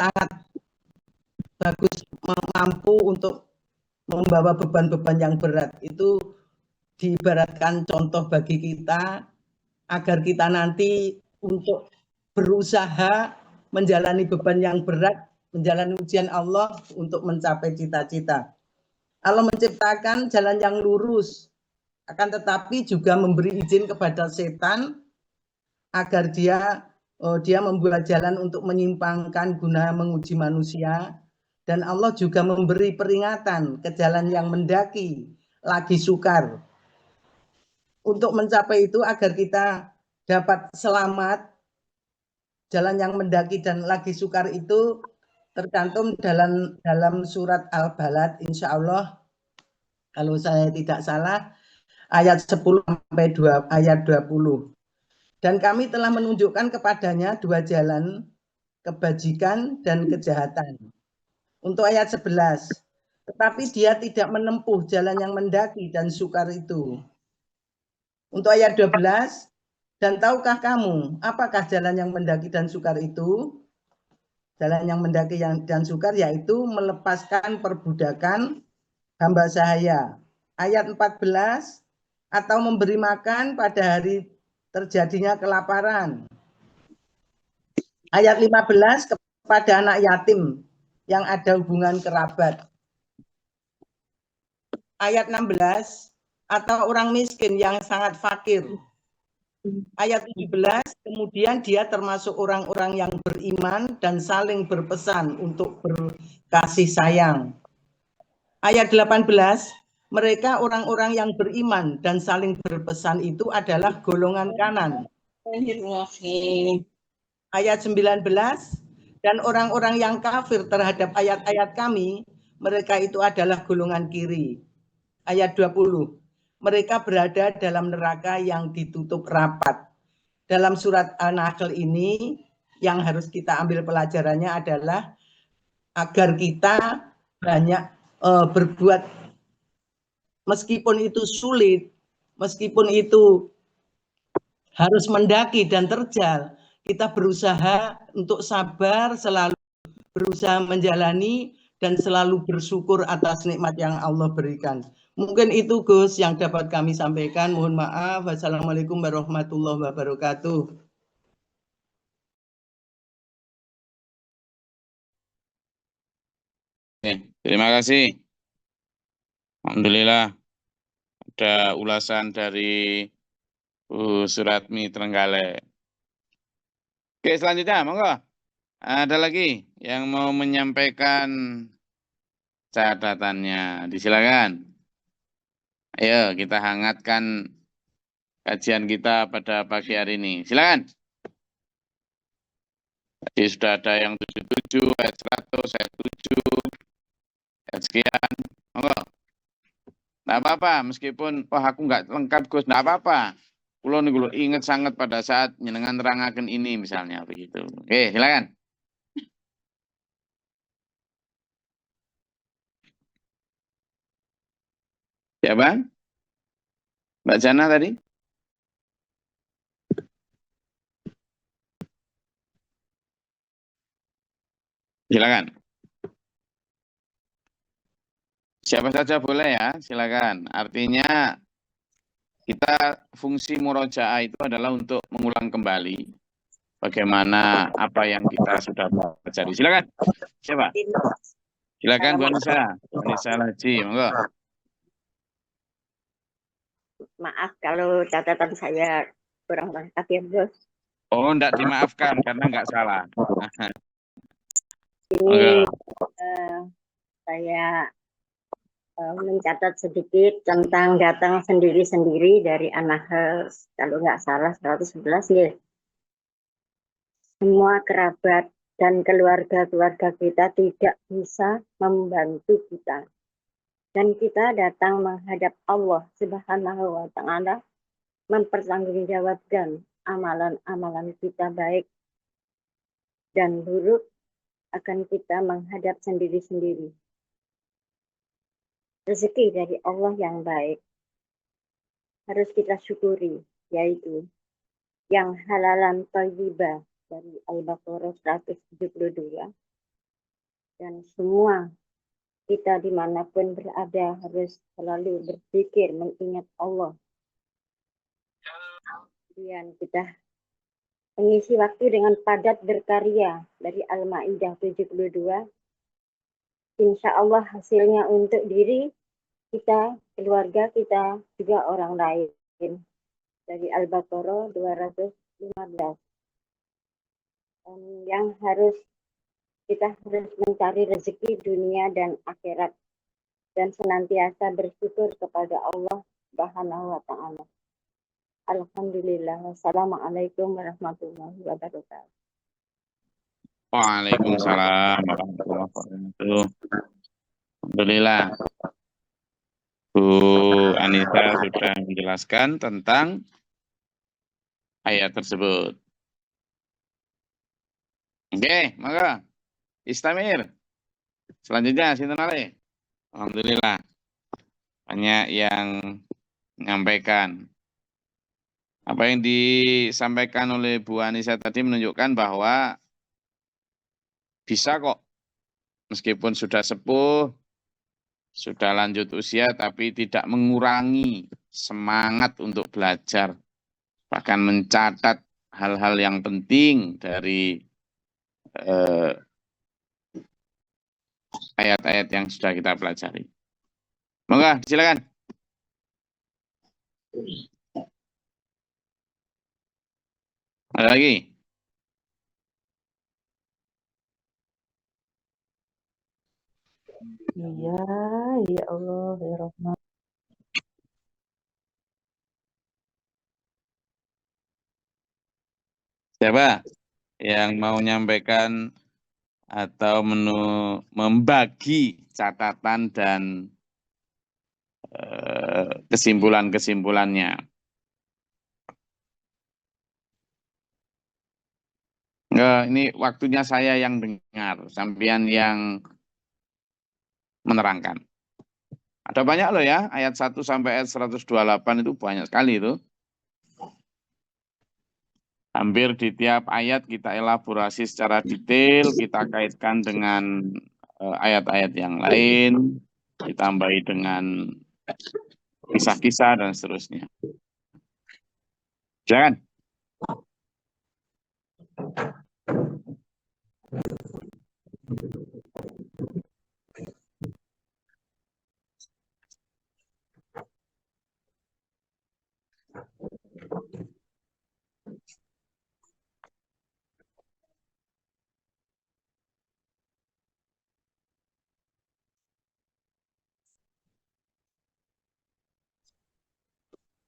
sangat bagus, mampu untuk membawa beban-beban yang berat. Itu diibaratkan contoh bagi kita agar kita nanti untuk berusaha menjalani beban yang berat, menjalani ujian Allah untuk mencapai cita-cita. Allah menciptakan jalan yang lurus, akan tetapi juga memberi izin kepada setan agar dia membuat jalan untuk menyimpangkan guna menguji manusia. Dan Allah juga memberi peringatan ke jalan yang mendaki, lagi sukar. Untuk mencapai itu agar kita dapat selamat, jalan yang mendaki dan lagi sukar itu tercantum dalam surat Al-Balad, insya Allah kalau saya tidak salah ayat 10 sampai ayat 20. Dan kami telah menunjukkan kepadanya dua jalan, kebajikan dan kejahatan. Untuk ayat 11, tetapi dia tidak menempuh jalan yang mendaki dan sukar itu. Untuk ayat 12, dan tahukah kamu apakah jalan yang mendaki dan sukar itu? Jalan yang mendaki dan sukar yaitu melepaskan perbudakan hamba sahaya. Ayat 14, atau memberi makan pada hari terjadinya kelaparan. Ayat 15, kepada anak yatim yang ada hubungan kerabat. Ayat 16, atau orang miskin yang sangat fakir. Ayat 17, kemudian dia termasuk orang-orang yang beriman dan saling berpesan untuk berkasih sayang. Ayat 18, mereka orang-orang yang beriman dan saling berpesan itu adalah golongan kanan. Ayat 19, dan orang-orang yang kafir terhadap ayat-ayat kami, mereka itu adalah golongan kiri. Ayat 20, mereka berada dalam neraka yang ditutup rapat. Dalam surat An-Nahl ini yang harus kita ambil pelajarannya adalah agar kita banyak berbuat, meskipun itu sulit, meskipun itu harus mendaki dan terjal, kita berusaha untuk sabar, selalu berusaha menjalani dan selalu bersyukur atas nikmat yang Allah berikan. Mungkin itu Gus yang dapat kami sampaikan. Mohon maaf. Wassalamualaikum warahmatullahi wabarakatuh. Terima kasih. Alhamdulillah ada ulasan dari Bu Suratmi Trenggalek. Oke, selanjutnya monggo. Ada lagi yang mau menyampaikan catatannya. Disilakan. Ayo kita hangatkan kajian kita pada pagi hari ini. Silakan. Tadi sudah ada yang 77, ayat 100, ayat 7, ayat sekian. Monggo. Nggak apa-apa, meskipun aku nggak lengkap Gus, nggak apa-apa. Kulo niku ingat sangat pada saat nyenengan terangaken ini misalnya begitu. Oke, silakan. Siapa? Mbak Jana tadi? Silakan. Siapa saja boleh ya, silakan. Artinya kita fungsi murojaah itu adalah untuk mengulang kembali bagaimana apa yang kita sudah pelajari. Silakan. Siapa? Silakan Bu Anissa. Anissa Haji, monggo. Maaf kalau catatan saya kurang lengkap ya, Bos. Oh, enggak dimaafkan karena enggak salah. Ini saya mencatat sedikit tentang datang sendiri-sendiri dari An-Nahl, kalau nggak salah 111 ya. Semua kerabat dan keluarga-keluarga kita tidak bisa membantu kita. Dan kita datang menghadap Allah Subhanahu wa Ta'ala, mempertanggungjawabkan amalan-amalan kita baik dan buruk akan kita menghadap sendiri-sendiri. Rezeki dari Allah yang baik harus kita syukuri, yaitu yang halalan thayyibah dari Al-Baqarah 172, Dan semua kita dimanapun berada harus selalu berpikir mengingat Allah. Kemudian kita mengisi waktu dengan padat berkarya dari Al-Maidah 72. Insya Allah hasilnya untuk diri kita, keluarga kita, juga orang lain. Dari Al-Baqarah 215. Yang kita harus mencari rezeki dunia dan akhirat dan senantiasa bersyukur kepada Allah Subhanahu wa taala. Alhamdulillah. Wassalamualaikum warahmatullahi wabarakatuh. Waalaikumsalam warahmatullahi wabarakatuh. Alhamdulillah. Bu Anissa sudah menjelaskan tentang ayat tersebut. Oke, maka Istamir. Selanjutnya, Sinten Ale. Alhamdulillah. Banyak yang menyampaikan. Apa yang disampaikan oleh Bu Anissa tadi menunjukkan bahwa bisa kok, meskipun sudah sepuh, sudah lanjut usia, tapi tidak mengurangi semangat untuk belajar. Bahkan mencatat hal-hal yang penting dari ayat-ayat yang sudah kita pelajari. Monggo, silakan. Ada lagi? Iya, ya Allah, ya Rahman. Siapa yang mau menyampaikan atau membagi catatan dan kesimpulan-kesimpulannya? Enggak, ini waktunya saya yang dengar, sampean yang menerangkan. Ada banyak loh ya, ayat 1 sampai ayat 128 itu banyak sekali itu. Hampir di tiap ayat kita elaborasi secara detail, kita kaitkan dengan ayat-ayat yang lain, ditambahi dengan kisah-kisah dan seterusnya. Jangan.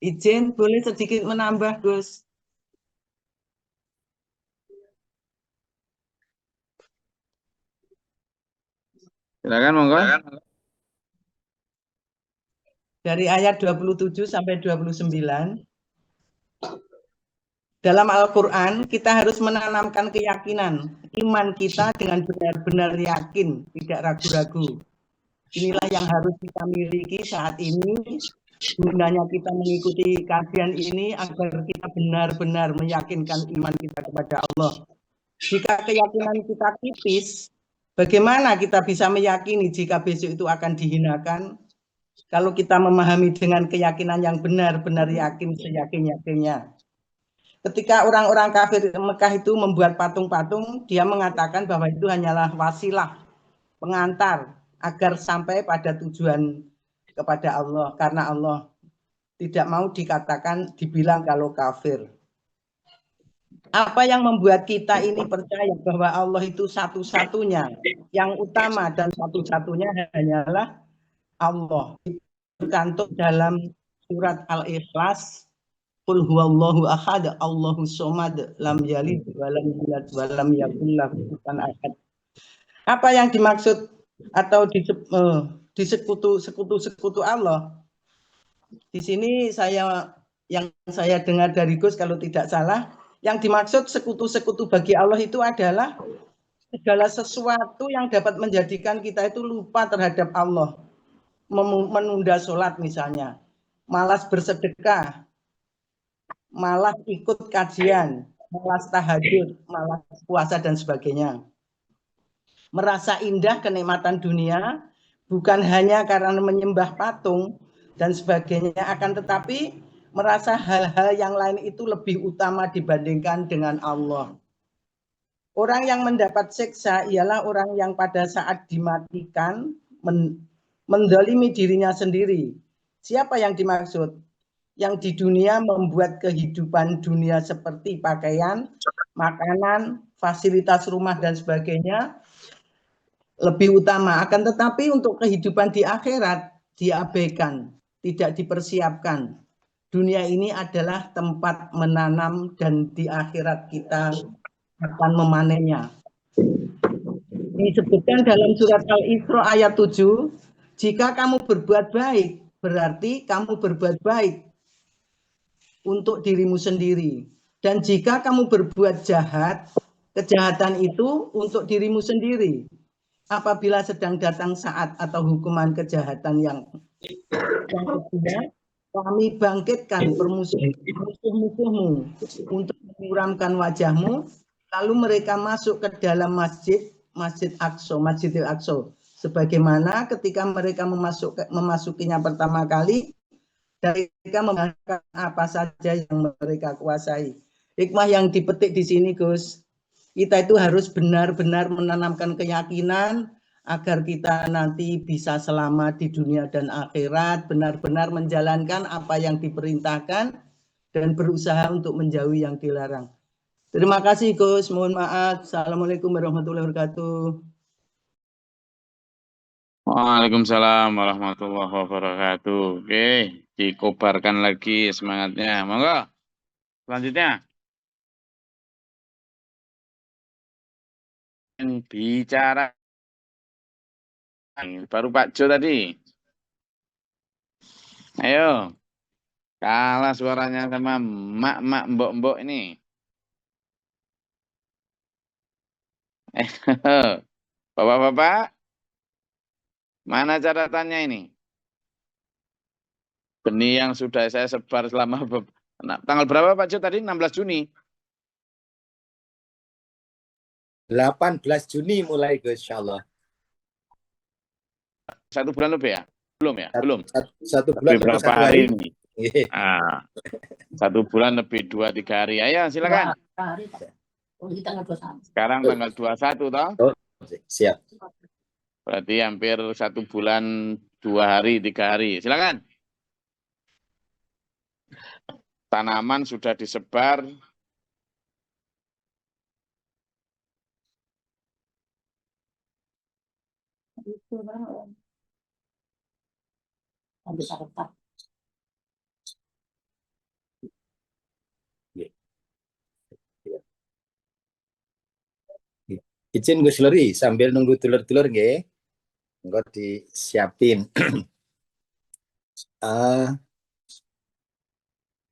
Izin boleh sedikit menambah, Gus. Silakan, monggo. Dari ayat 27 sampai 29. Dalam Al-Quran, kita harus menanamkan keyakinan, iman kita dengan benar-benar yakin, tidak ragu-ragu. Inilah yang harus kita miliki saat ini. Gunanya kita mengikuti kajian ini agar kita benar-benar meyakinkan iman kita kepada Allah. Jika keyakinan kita tipis, bagaimana kita bisa meyakini jika besok itu akan dihinakan? Kalau kita memahami dengan keyakinan yang benar-benar yakin seyakin-yakinnya. Ketika orang-orang kafir Mekah itu membuat patung-patung, dia mengatakan bahwa itu hanyalah wasilah, pengantar, agar sampai pada tujuan kepada Allah. Karena Allah tidak mau dikatakan, dibilang kalau kafir. Apa yang membuat kita ini percaya bahwa Allah itu satu-satunya, yang utama dan satu-satunya hanyalah Allah. Tercantum dalam surat Al-Ikhlas, Qul huwallahu ahad, Allahu somad, lam yalid walam yulad walam yakul lahu kufuwan ahad. Apa yang dimaksud atau sekutu Allah? Di sini yang saya dengar dari Gus kalau tidak salah, yang dimaksud sekutu-sekutu bagi Allah itu adalah segala sesuatu yang dapat menjadikan kita itu lupa terhadap Allah. Menunda sholat misalnya, malas bersedekah, malas ikut kajian, malas tahajud, malas puasa dan sebagainya. merasa indah kenikmatan dunia, bukan hanya karena menyembah patung dan sebagainya, akan tetapi merasa hal-hal yang lain itu lebih utama dibandingkan dengan Allah. Orang yang mendapat siksa ialah orang yang pada saat dimatikan mendolimi dirinya sendiri. Siapa yang dimaksud? Yang di dunia membuat kehidupan dunia seperti pakaian, makanan, fasilitas rumah dan sebagainya lebih utama. Akan tetapi untuk kehidupan di akhirat diabaikan, tidak dipersiapkan. Dunia ini adalah tempat menanam dan di akhirat kita akan memanennya. Disebutkan dalam surat Al-Isra ayat 7, jika kamu berbuat baik, berarti kamu berbuat baik untuk dirimu sendiri. Dan jika kamu berbuat jahat, kejahatan itu untuk dirimu sendiri. Apabila sedang datang saat atau hukuman kejahatan yang kedua, kami bangkitkan musuh-musuhmu untuk memuramkan wajahmu, lalu mereka masuk ke dalam Masjidil Aqsa. Sebagaimana ketika mereka memasukinya pertama kali, mereka menggunakan apa saja yang mereka kuasai. Hikmah yang dipetik di sini, Gus, kita itu harus benar-benar menanamkan keyakinan agar kita nanti bisa selamat di dunia dan akhirat, benar-benar menjalankan apa yang diperintahkan dan berusaha untuk menjauhi yang dilarang. Terima kasih, Gus. Mohon maaf. Assalamualaikum warahmatullahi wabarakatuh. Waalaikumsalam warahmatullahi wabarakatuh. Oke, dikobarkan lagi semangatnya. Monggo. Selanjutnya. Bicara. Baru Pak Jo tadi. Ayo. Kalah suaranya sama mak-mak mbok-mbok ini. Bapak-bapak. Mana catatannya ini? Benih yang sudah saya sebar selama tanggal berapa Pak Jo tadi? 16 Juni. 18 Juni mulai, insyaallah. 1 bulan lebih ya? Belum ya? Belum. Satu bulan lebih berapa satu hari hari ini? 1 bulan lebih 2-3 hari. Ayo silakan. Sekarang tanggal 21 toh? Oh, siap. Berarti hampir 1 bulan 2 hari 3 hari. Silakan. Tanaman sudah disebar. Izin Gus Lori sambil nunggu dulur-dulur nggih. Engko disiapin.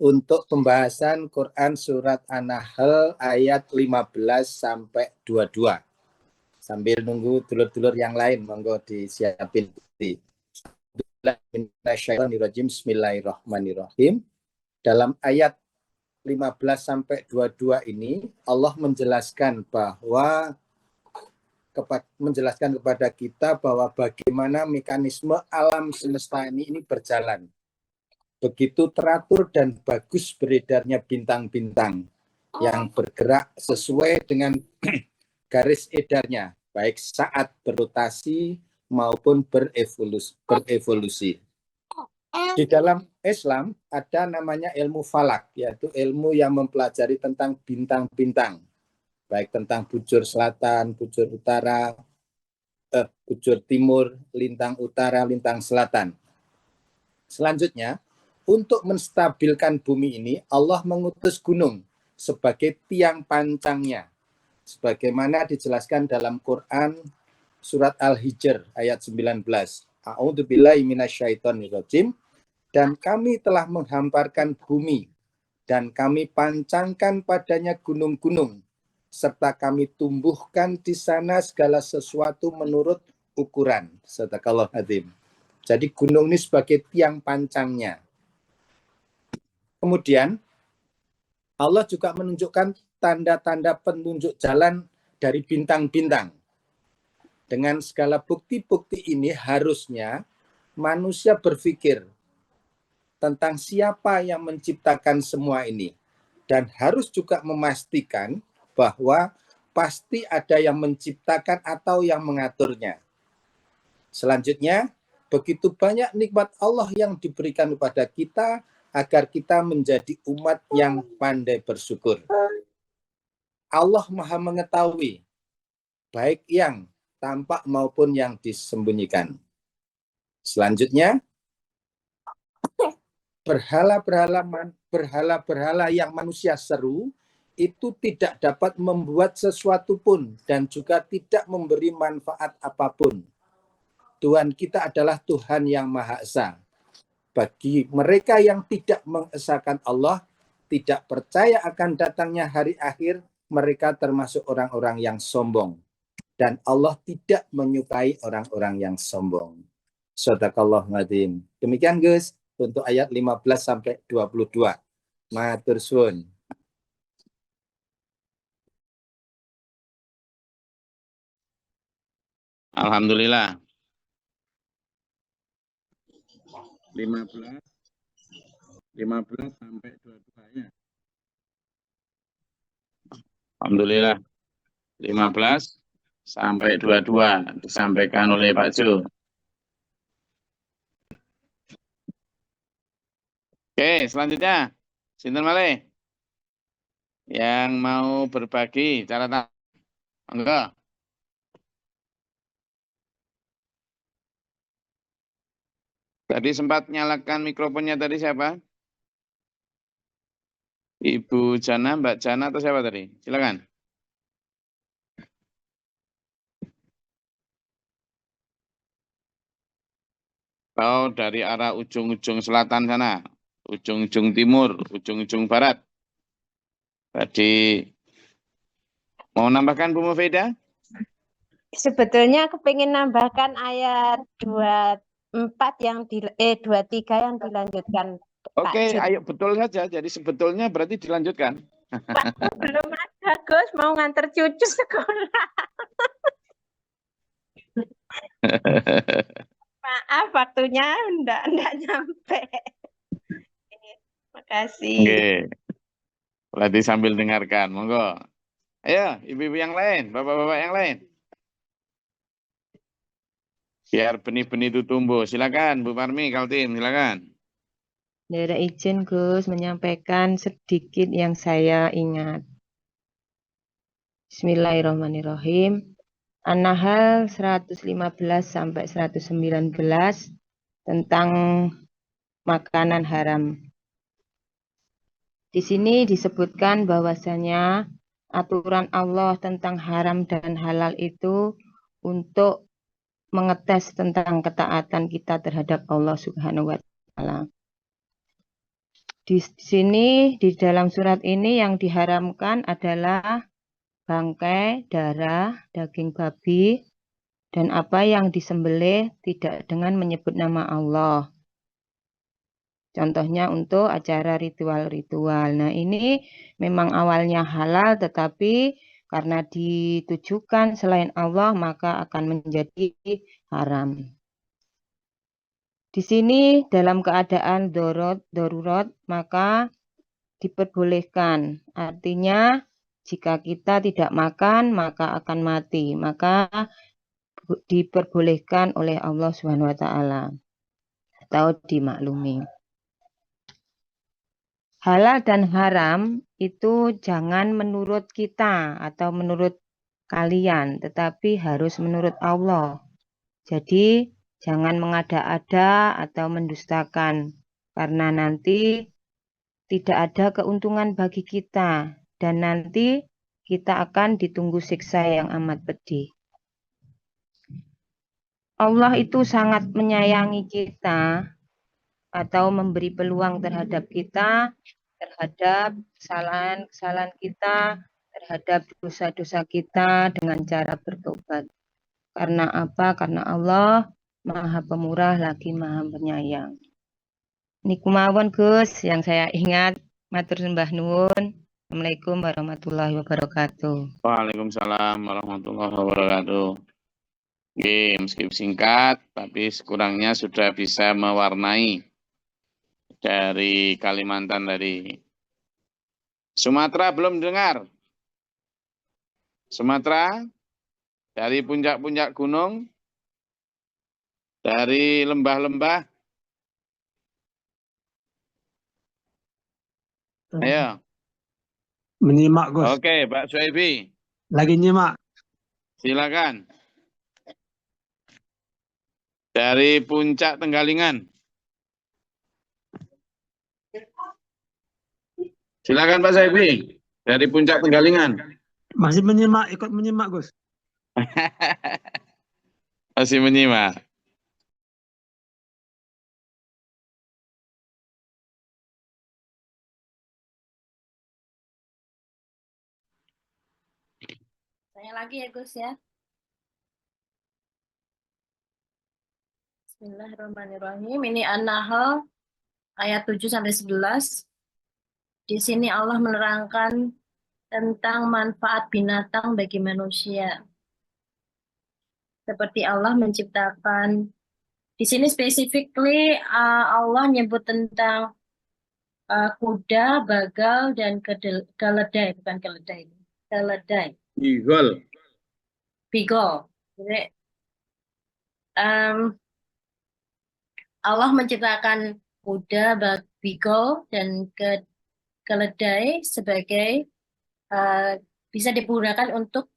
Untuk pembahasan Quran surat An-Nahl ayat 15 sampai 22. Sambil nunggu dulur-dulur yang lain, monggo disiapin. Bismillahirrahmanirrahim. Dalam ayat 15 sampai 22 ini Allah menjelaskan kepada kita bahwa bagaimana mekanisme alam semesta ini berjalan. Begitu teratur dan bagus beredarnya bintang-bintang yang bergerak sesuai dengan garis edarnya, baik saat berotasi maupun berevolusi. Di dalam Islam ada namanya ilmu falak, yaitu ilmu yang mempelajari tentang bintang-bintang, baik tentang bujur selatan, bujur utara, bujur timur, lintang utara, lintang selatan. Selanjutnya, untuk menstabilkan bumi ini, Allah mengutus gunung sebagai tiang pancangnya. Sebagaimana dijelaskan dalam Quran surat Al-Hijr ayat 19. A'udzubillahi minasyaitonirrajim. Dan kami telah menghamparkan bumi dan kami pancangkan padanya gunung-gunung serta kami tumbuhkan di sana segala sesuatu menurut ukuran. Sadaqallahu adzim. Jadi gunung ini sebagai tiang pancangnya. Kemudian Allah juga menunjukkan tanda-tanda penunjuk jalan dari bintang-bintang. Dengan segala bukti-bukti ini harusnya manusia berpikir tentang siapa yang menciptakan semua ini. Dan harus juga memastikan bahwa pasti ada yang menciptakan atau yang mengaturnya. Selanjutnya, begitu banyak nikmat Allah yang diberikan kepada kita agar kita menjadi umat yang pandai bersyukur. Allah Maha mengetahui baik yang tampak maupun yang disembunyikan. Selanjutnya, berhala-berhala yang manusia seru itu tidak dapat membuat sesuatu pun dan juga tidak memberi manfaat apapun. Tuhan kita adalah Tuhan yang Maha Esa. Bagi mereka yang tidak mengesahkan Allah, tidak percaya akan datangnya hari akhir, mereka termasuk orang-orang yang sombong. Dan Allah tidak menyukai orang-orang yang sombong. Shadaqallahul adzim. Demikian Gus untuk ayat 15 sampai 22. Matur suwun. Alhamdulillah. 15 sampai 22-nya. Alhamdulillah. 15 sampai 22 disampaikan oleh Pak Jo. Oke, selanjutnya sinten malih yang mau berbagi catatan. Monggo. Tadi sempat nyalakan mikrofonnya tadi siapa? Ibu Jana, Mbak Jana atau siapa tadi? Silakan. Atau dari arah ujung-ujung selatan sana, ujung-ujung timur, ujung-ujung barat. Tadi mau nambahkan Bu Mufida? Sebetulnya kepingin nambahkan ayat 24 yang 23 yang dilanjutkan. Oke, ayo betul saja. Jadi sebetulnya berarti dilanjutkan. Belum ada Gus, mau nganter cucu sekolah. Maaf, waktunya enggak nyampe. Terima kasih. Oke. Berarti sambil dengarkan, monggo. Ayo, ibu-ibu yang lain, bapak-bapak yang lain. Biar benih-benih itu tumbuh. Silakan, Bu Parmi, Kaltim, silakan. Daerah izin Gus menyampaikan sedikit yang saya ingat. Bismillahirrahmanirrahim. An-Nahl 115 sampai 119 tentang makanan haram. Di sini disebutkan bahwasanya aturan Allah tentang haram dan halal itu untuk mengetes tentang ketaatan kita terhadap Allah Subhanahu wa taala. Di sini di dalam surat ini yang diharamkan adalah bangkai, darah, daging babi, dan apa yang disembelih tidak dengan menyebut nama Allah. Contohnya untuk acara ritual-ritual. Nah, ini memang awalnya halal, tetapi karena ditujukan selain Allah, maka akan menjadi haram. Di sini dalam keadaan darurat, maka diperbolehkan. Artinya, jika kita tidak makan, maka akan mati. Maka diperbolehkan oleh Allah Subhanahu wa taala atau dimaklumi. Halal dan haram itu jangan menurut kita atau menurut kalian, tetapi harus menurut Allah. Jadi jangan mengada-ada atau mendustakan, karena nanti tidak ada keuntungan bagi kita dan nanti kita akan ditunggu siksa yang amat pedih. Allah itu sangat menyayangi kita atau memberi peluang terhadap kita, terhadap kesalahan-kesalahan kita, terhadap dosa-dosa kita dengan cara bertobat. Karena apa? Karena Allah Maha Pemurah lagi Maha Penyayang. Niku mawon Gus yang saya ingat. Matur sembah nuwun. Assalamualaikum warahmatullahi wabarakatuh. Waalaikumsalam warahmatullahi wabarakatuh. Meskipun singkat, tapi sekurangnya sudah bisa mewarnai dari Kalimantan tadi. Sumatera belum dengar. Sumatera, dari puncak-puncak gunung, dari lembah-lembah. Ayo. Menyimak, Gus. Oke, Pak Suebi. Lagi nyimak. Silakan. Dari puncak Tenggalingan. Silakan Pak Suebi. Dari puncak Tenggalingan. Masih menyimak, ikut menyimak, Gus. Masih menyimak. Saya lagi ya Gus ya. Bismillahirrahmanirrahim. Ini An-Nahl ayat 7-11. Di sini Allah menerangkan tentang manfaat binatang bagi manusia. Seperti Allah menciptakan, di sini specifically Allah nyebut tentang kuda, bagal, dan keledai, bukan keledai. Keledai. Igol. Beagle. Jadi, Allah menciptakan kuda, beagle, dan keledai sebagai bisa digunakan untuk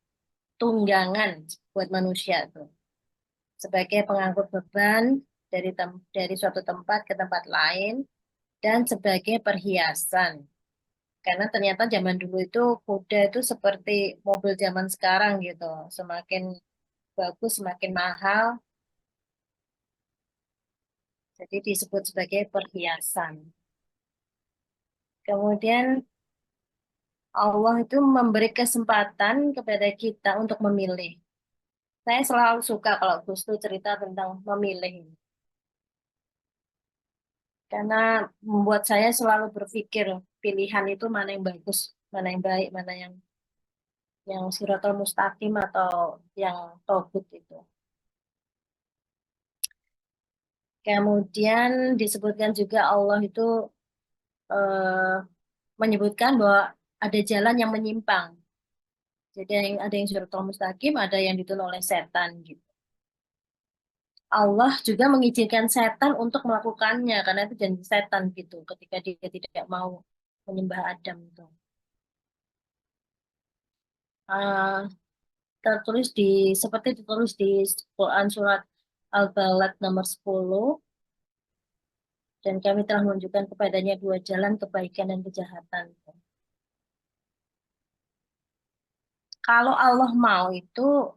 tunggangan buat manusia tuh, sebagai pengangkut beban dari suatu tempat ke tempat lain dan sebagai perhiasan. Karena ternyata zaman dulu itu kuda itu seperti mobil zaman sekarang gitu, semakin bagus semakin mahal, jadi disebut sebagai perhiasan. Kemudian Allah itu memberi kesempatan kepada kita untuk memilih. Saya selalu suka kalau Gus tuh cerita tentang memilih. Karena membuat saya selalu berpikir pilihan itu mana yang bagus, mana yang baik, mana yang Shirathul Mustaqim atau yang Tauhid itu. Kemudian disebutkan juga Allah itu menyebutkan bahwa ada jalan yang menyimpang. Jadi ada yang Shirathul Mustaqim, ada yang dituntun oleh setan gitu. Allah juga mengizinkan setan untuk melakukannya karena itu janji setan gitu ketika dia tidak mau menyembah Adam itu. Seperti ditulis di Quran surat Al-Balad nomor 10, dan kami telah menunjukkan kepadanya dua jalan kebaikan dan kejahatan. Kalau Allah mau itu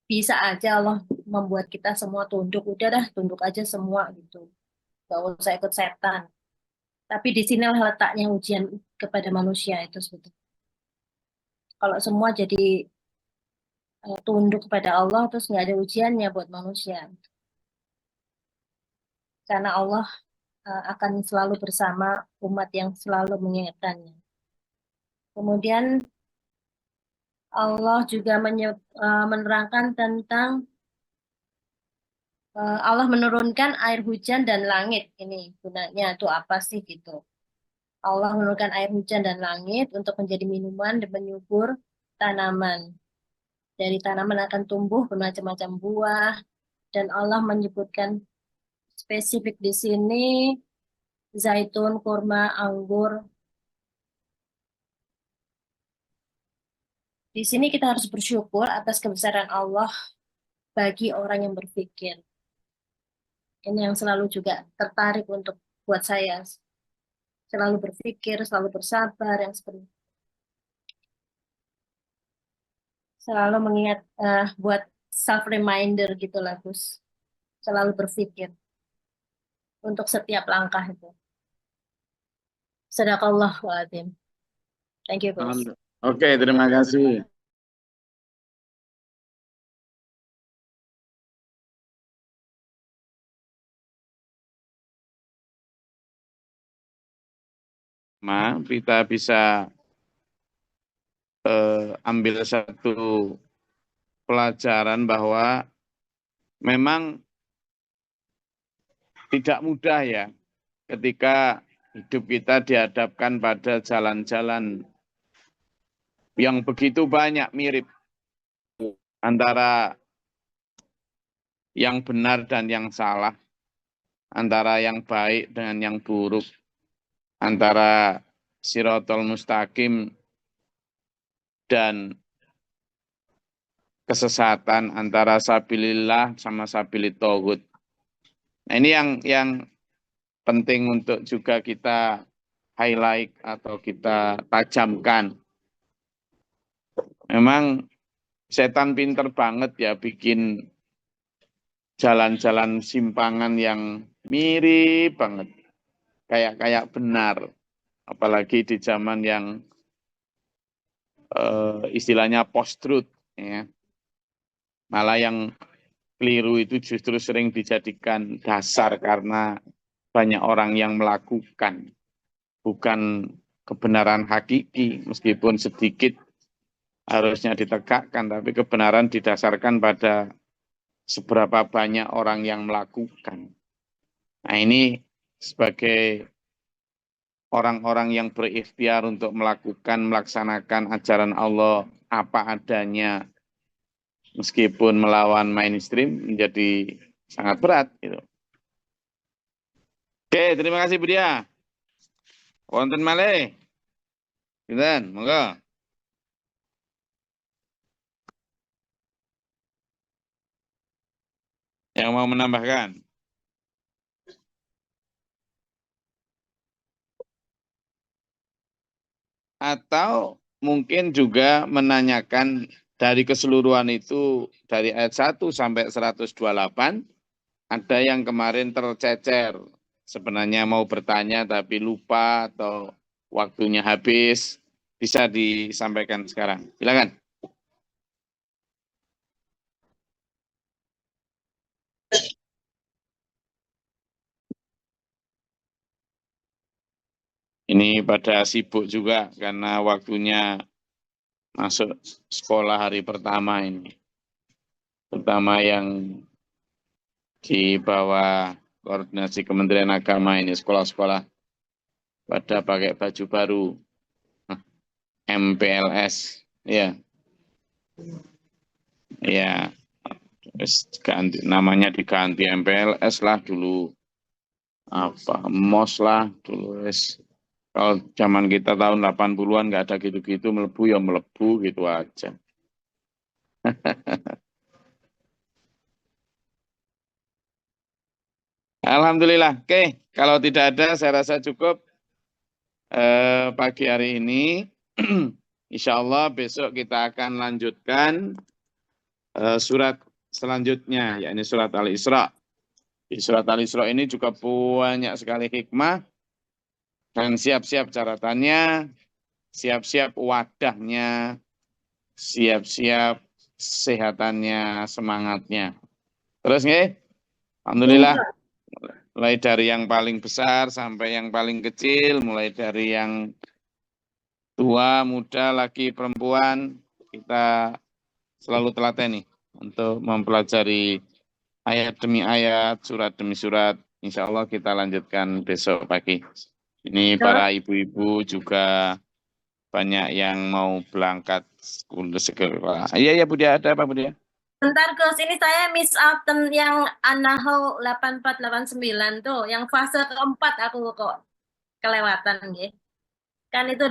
bisa aja Allah membuat kita semua tunduk, udah dah tunduk aja semua gitu, gak usah ikut setan. Tapi di sinilah letaknya ujian kepada manusia itu sebetulnya. Kalau semua jadi tunduk kepada Allah terus nggak ada ujiannya buat manusia, karena Allah akan selalu bersama umat yang selalu mengingatkannya. Kemudian Allah juga menerangkan tentang Allah menurunkan air hujan dan langit. Ini gunanya itu apa sih gitu. Allah menurunkan air hujan dan langit untuk menjadi minuman dan menyubur tanaman. Dari tanaman akan tumbuh bermacam-macam buah, dan Allah menyebutkan spesifik di sini zaitun, kurma, anggur. Di sini kita harus bersyukur atas kebesaran Allah bagi orang yang berpikir. Ini yang selalu juga tertarik untuk buat saya. Selalu berpikir, selalu bersabar, yang seperti selalu mengingat, buat self reminder gitu lah Gus. Selalu berpikir untuk setiap langkah itu. Sadaqallahu adzim. Thank you Gus. Oke, terima kasih. Kita bisa ambil satu pelajaran bahwa memang tidak mudah ya ketika hidup kita dihadapkan pada jalan-jalan yang begitu banyak mirip antara yang benar dan yang salah, antara yang baik dengan yang buruk, antara Shirathul Mustaqim dan kesesatan, antara sabilillah sama sabilit tauhid. Nah, ini yang penting untuk juga kita highlight atau kita tajamkan. Memang setan pinter banget ya bikin jalan-jalan simpangan yang mirip banget. Kayak benar. Apalagi di zaman yang istilahnya post-truth. Ya. Malah yang keliru itu justru sering dijadikan dasar karena banyak orang yang melakukan. Bukan kebenaran hakiki, meskipun sedikit harusnya ditegakkan, tapi kebenaran didasarkan pada seberapa banyak orang yang melakukan. Nah ini sebagai orang-orang yang berikhtiar untuk melaksanakan ajaran Allah apa adanya, meskipun melawan mainstream menjadi sangat berat. Gitu. Oke, terima kasih Bu Dia. Wonten malih. Sinten, monggo. Yang mau menambahkan? Atau mungkin juga menanyakan dari keseluruhan itu, dari ayat 1 sampai 128, ada yang kemarin tercecer. Sebenarnya mau bertanya tapi lupa atau waktunya habis, bisa disampaikan sekarang. Silakan. Ini pada sibuk juga karena waktunya masuk sekolah hari pertama ini. Terutama yang di bawah koordinasi Kementerian Agama ini, sekolah-sekolah pada pakai baju baru. MPLS, ya. Ya, ganti, namanya diganti MPLS lah dulu. Apa, MOS lah dulu. Kalau zaman kita tahun 80-an nggak ada gitu-gitu, melebu ya melebu gitu aja. Alhamdulillah. Oke, kalau tidak ada saya rasa cukup pagi hari ini. Insya Allah besok kita akan lanjutkan surat selanjutnya, yakni surat Al-Isra. Di surat Al-Isra ini juga banyak sekali hikmah, dan siap-siap catatannya, siap-siap wadahnya, siap-siap sehatannya, semangatnya. Terus nggih? Alhamdulillah. Mulai dari yang paling besar sampai yang paling kecil, mulai dari yang tua, muda, laki, perempuan, kita selalu telaten nih untuk mempelajari ayat demi ayat, surat demi surat. Insya Allah kita lanjutkan besok pagi. Ini para ibu-ibu juga banyak yang mau berangkat sekolah. Iya, Bu Dia, ada apa Bu Dia? Bentar Gus, ini saya miss out yang An-Nahl 8489 tuh, yang fase keempat aku kok kelewatan gitu. Kan itu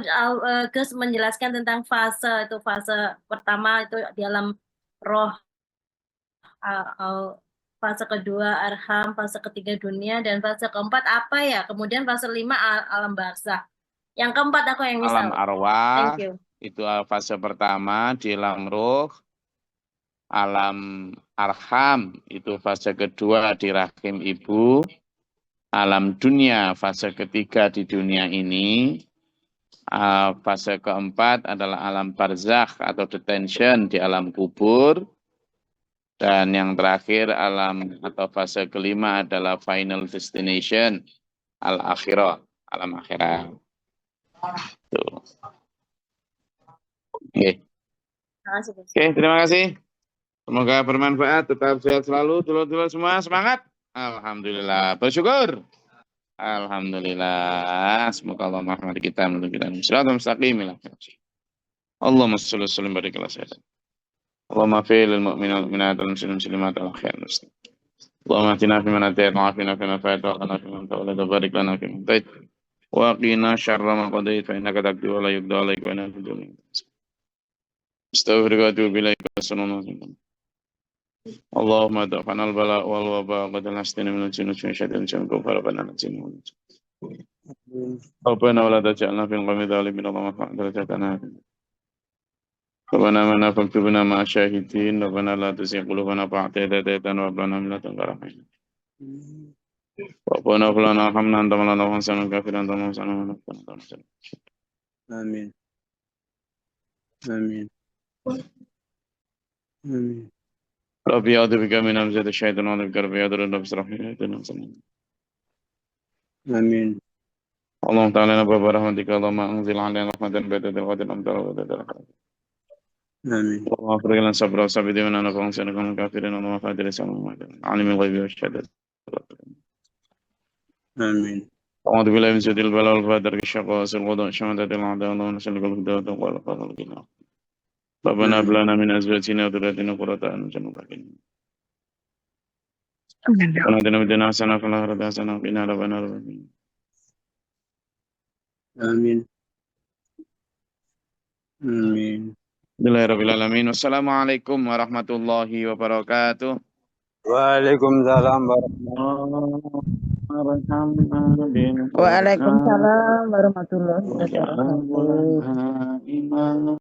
Gus menjelaskan tentang fase, itu fase pertama itu di alam roh, fase kedua arham, fase ketiga dunia, dan fase keempat apa ya? Kemudian fase 5 alam barzakh. Yang keempat aku yang miss Alam out. arwah, Thank you. itu fase pertama di alam roh. Alam arham, itu fase kedua di rahim ibu. Alam dunia, fase ketiga di dunia ini. Fase keempat adalah alam barzakh atau detention di alam kubur. Dan yang terakhir alam atau fase kelima adalah final destination, al-akhirah, alam akhirat. Tuh. Oke, terima kasih. Semoga bermanfaat, tetap sehat selalu, dulur-dulur semua, semangat. Alhamdulillah, bersyukur. Alhamdulillah, semoga Allah merahmati kita, menuju kita siratal mustaqim. Allahumma shalli wa sallim barik ala sayyidina. Allahumma fil mu'minal mu'minat wal muslimin muslimat al khair muslim. Allahumma atina fi man atayt wa afina fi man fa'at wa qina fi man tawallayt wa barik lana fi man tait wa qina syarra ma qadait fa innaka taqdi wa la yuqda alayka wa anta taqdi. Astaghfiruka wa atubu ilaik. Assalamualaikum. Allahumma da'fana al-bala wal waba wa dalastina min al-jinni wa syaitan jam kufar rabbana najina. Rabbana wa la taj'alna fil qawmi dhalimin Allahumma fa'al darajatana. Rabbana mana faktubna ma syahidin Rabbana la tuzigh qulubana ba'da idh hadaytana wa hab lana min ladunka rahmah. Rabbana hab lana warhamna anta mawlana wa ansana kafiran anta mawlana. Amin. Amin. Amin. Rabbi a'udzu bika min hamzati syaitan wa a'udzu bika rabbi yadurrun rabbi israh li sadri. Amin. Allahumma ta'ala nabba rahmatika Allahumma anzil 'alaina rahmatan ba'da al-ghadab amtar wa ba'da al-khair. Amin. Allahumma afriq lana sabra wa sabida wa nafa'na sanakun kafirin Allahumma fadir sama alimul ghaibi wasyahadat. Amin. A'udzu billahi min syaitanir bala wal fadar syaqqa sil qada syamatatil a'da Allahumma salli ala hidayah wa ala fadlika. Rabbana hab lana min azwajina wa dhurriyyatina qurrata a'yun waj'alna lil muttaqin. Rabbana atina fid dunya hasanah wa fil akhirati hasanah wa qina adzabannar. Amin. Amin. Bismillahirrahmanirrahim. Wassalamualaikum warahmatullahi wabarakatuh. Waalaikumsalam warahmatullahi Waalaikumsalam Waalaikumsalam warahmatullahi wabarakatuh. wabarakatuh.